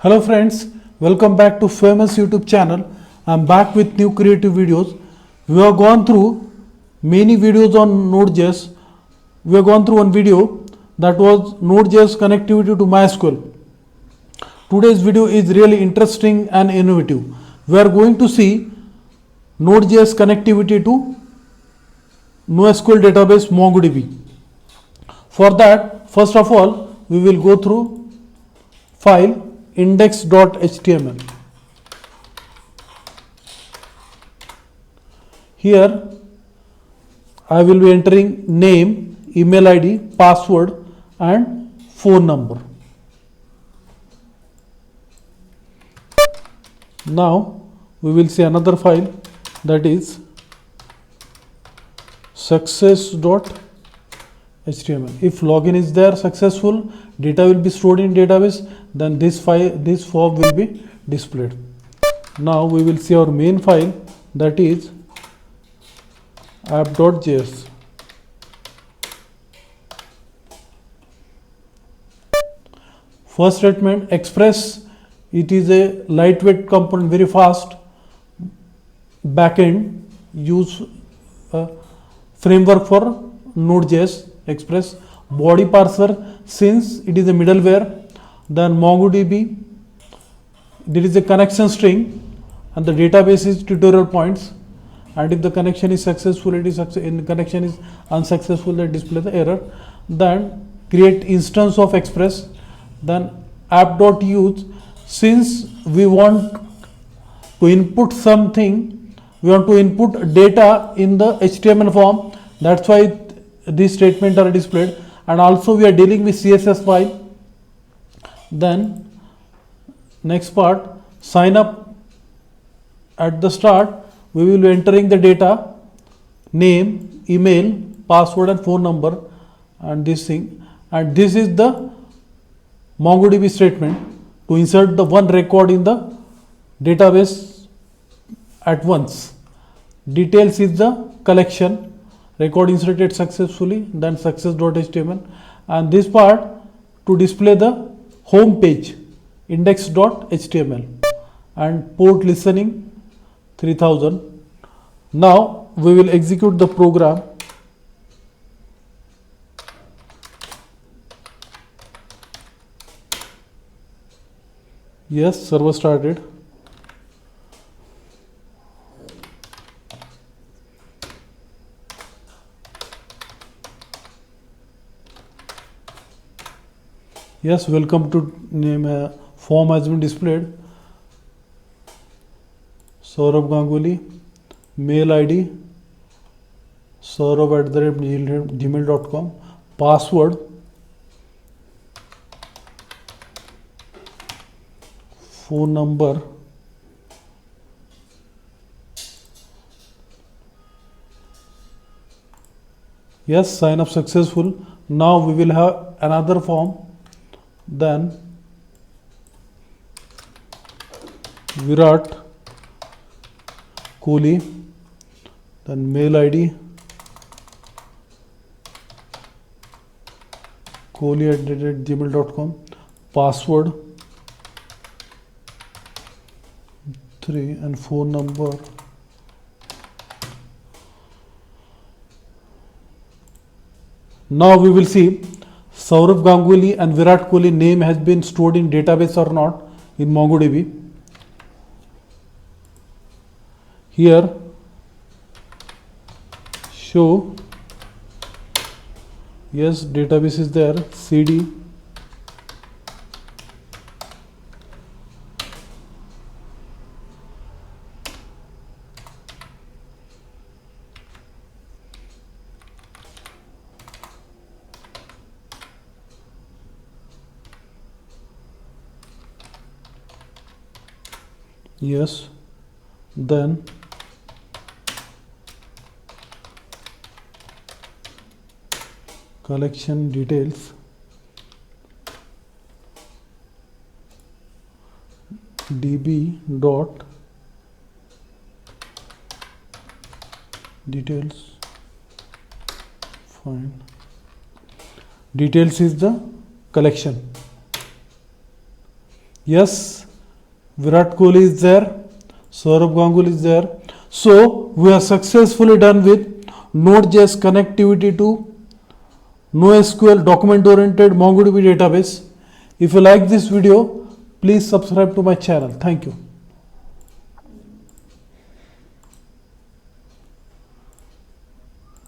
Hello friends, welcome back to famous YouTube channel. I'm back with new creative videos. We have gone through many videos on Node.js. We have gone through one video that was Node.js connectivity to MySQL. Today's video is really interesting and innovative. We are going to see Node.js connectivity to NoSQL database MongoDB. For that, first of all, we will go through file index.html. Here I will be entering name, email ID, password and phone number. Now we will see another file, that is success.html. If login is there successful, data will be stored in database, then this form will be displayed. Now we will see our main file, that is app.js. First statement, express. It is a lightweight component, very fast backend, use framework for Node.js Express. Body parser, since it is a middleware, then MongoDB, there is a connection string and the database is tutorial points, and if the connection is successful, it is connection is unsuccessful, that display the error. Then create instance of express, then app.use, since we want to input something, we want to input data in the HTML form, that's why these statements are displayed, and also we are dealing with CSS file. Then next part, sign up. At the start we will be entering the data, name, email, password and phone number, and this thing, and this is the MongoDB statement to insert the one record in the database at once. Details is the collection, record inserted successfully, then success.html, and this part to display the home page, index.html, and port listening 3000. Now we will execute the program. Yes, server started. Yes, welcome to name, form has been displayed. Saurabh Ganguly, mail ID saurabh@gmail.com, password phone number yes, sign up successful. Now we will have another form, then Virat Kohli, then mail ID kohli@gmail.com, password 3 and phone number. Now we will see Saurabh Ganguly and Virat Kohli name has been stored in database or not in MongoDB. Here show, yes, database is there, cd yes, then collection details, db dot details, fine, details is the collection. Yes, Virat Kohli is there, Saurabh Ganguly is there. So we are successfully done with Node.js connectivity to NoSQL document-oriented MongoDB database. If you like this video, please subscribe to my channel. Thank you.